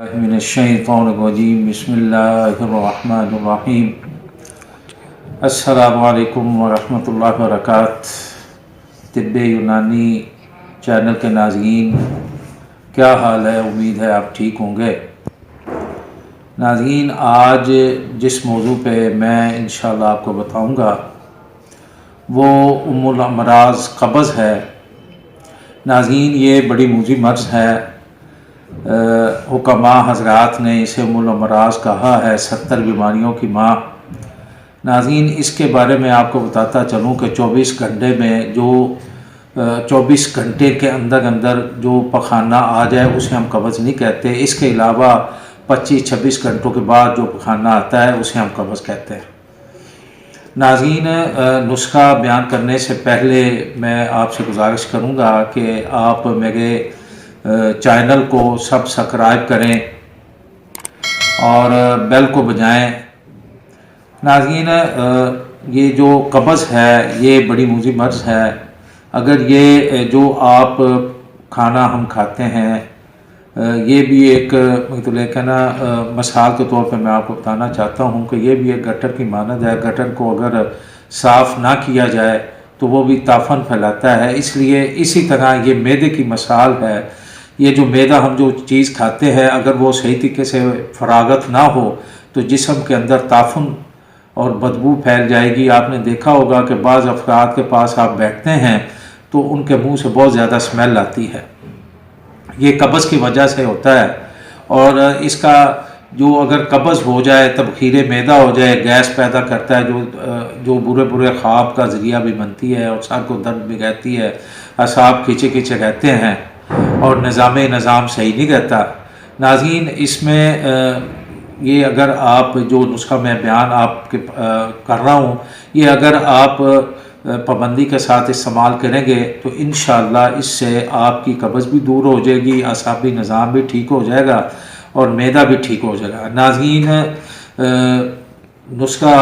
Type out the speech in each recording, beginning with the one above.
من الشیطان الرجیم بسم اللہ الرحمن الرحیم السلام علیکم ورحمۃ اللہ وبرکاتہ۔ طب یونانی چینل کے ناظرین، کیا حال ہے؟ امید ہے آپ ٹھیک ہوں گے۔ ناظرین، آج جس موضوع پہ میں انشاءاللہ آپ کو بتاؤں گا وہ ام الامراض قبض ہے۔ ناظرین، یہ بڑی موذی مرض ہے۔ حکماء حضرات نے اسے ام الامراض کہا ہے، 70 بیماریوں کی ماں۔ ناظرین، اس کے بارے میں آپ کو بتاتا چلوں کہ 24 گھنٹے میں جو 24 گھنٹے کے اندر جو پخانہ آ جائے اسے ہم قبض نہیں کہتے۔ اس کے علاوہ 25-26 گھنٹوں کے بعد جو پخانہ آتا ہے اسے ہم قبض کہتے ہیں۔ ناظرین، نسخہ بیان کرنے سے پہلے میں آپ سے گزارش کروں گا کہ آپ میرے چینل کو سبسکرائب کریں اور بیل کو بجائیں۔ ناظرین، یہ جو قبض ہے یہ بڑی موذی مرض ہے۔ اگر یہ جو آپ کھانا ہم کھاتے ہیں یہ بھی ایک مطلب کہ نا مثال کے طور پہ میں آپ کو بتانا چاہتا ہوں کہ یہ بھی ایک گٹر کی مانند ہے۔ گٹر کو اگر صاف نہ کیا جائے تو وہ بھی تعفن پھیلاتا ہے۔ اس لیے اسی طرح یہ معدے کی مثال ہے۔ یہ جو معدہ ہم جو چیز کھاتے ہیں اگر وہ صحیح طریقے سے فراغت نہ ہو تو جسم کے اندر تعفن اور بدبو پھیل جائے گی۔ آپ نے دیکھا ہوگا کہ بعض افراد کے پاس آپ بیٹھتے ہیں تو ان کے منہ سے بہت زیادہ اسمیل آتی ہے۔ یہ قبض کی وجہ سے ہوتا ہے، اور اس کا جو اگر قبض ہو جائے، تبخیر معدہ ہو جائے، گیس پیدا کرتا ہے جو برے خواب کا ذریعہ بھی بنتی ہے اور سر کو درد بھی رہتی ہے، اعصاب کھینچے رہتے ہیں اور نظام صحیح نہیں رہتا۔ ناظرین، اس میں یہ اگر آپ جو نسخہ میں بیان آپ کے کر رہا ہوں یہ اگر آپ پابندی کے ساتھ استعمال کریں گے تو انشاءاللہ اس سے آپ کی قبض بھی دور ہو جائے گی، اعصابی نظام بھی ٹھیک ہو جائے گا اور معدہ بھی ٹھیک ہو جائے گا۔ ناظرین، نسخہ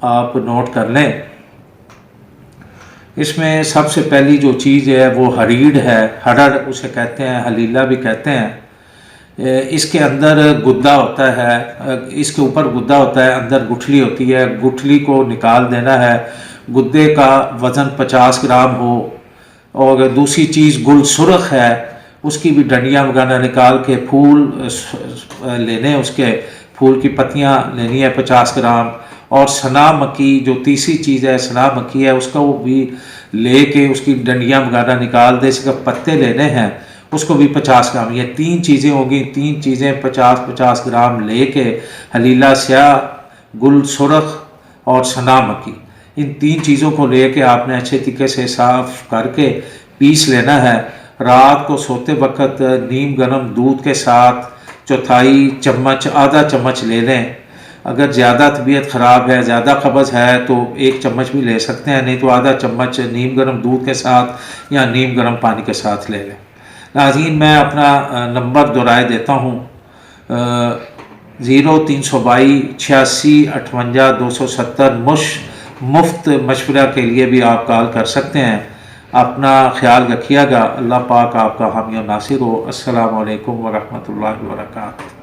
آپ نوٹ کر لیں۔ اس میں سب سے پہلی جو چیز ہے وہ ہریڑ ہے۔ ہرڑ اسے کہتے ہیں، حلیلہ بھی کہتے ہیں۔ اس کے اندر گدا ہوتا ہے، اس کے اوپر گدا ہوتا ہے، اندر گٹھلی ہوتی ہے۔ گٹھلی کو نکال دینا ہے۔ گدے کا وزن 50 گرام ہو۔ اور دوسری چیز گل سرخ ہے، اس کی بھی ڈنڈیاں وغیرہ نکال کے پھول لینے، اس کے پھول کی پتیاں لینی ہے 50 گرام۔ اور سنا مکی جو تیسری چیز ہے، سنا مکی ہے، اس کا وہ بھی لے کے اس کی ڈنڈیاں وغیرہ نکال دے، اس کے پتے لینے ہیں، اس کو بھی 50 گرام۔ یہ 3 چیزیں ہوگی، 3 چیزیں 50 گرام لے کے حلیلہ سیاہ، گل سرخ اور سنا مکی، ان 3 چیزوں کو لے کے آپ نے اچھے طریقے سے صاف کر کے پیس لینا ہے۔ رات کو سوتے وقت نیم گرم دودھ کے ساتھ چوتھائی چمچ، آدھا چمچ لے لیں۔ اگر زیادہ طبیعت خراب ہے، زیادہ قبض ہے تو 1 چمچ بھی لے سکتے ہیں، نہیں تو آدھا چمچ نیم گرم دودھ کے ساتھ یا نیم گرم پانی کے ساتھ لے لیں۔ ناظرین، میں اپنا نمبر دہرائے دیتا ہوں، 0322 86 58 270۔ مفت مشورہ کے لیے بھی آپ کال کر سکتے ہیں۔ اپنا خیال رکھیے گا۔ اللہ پاک آپ کا حامی و ناصر ہو۔ السلام علیکم ورحمۃ اللہ وبرکاتہ۔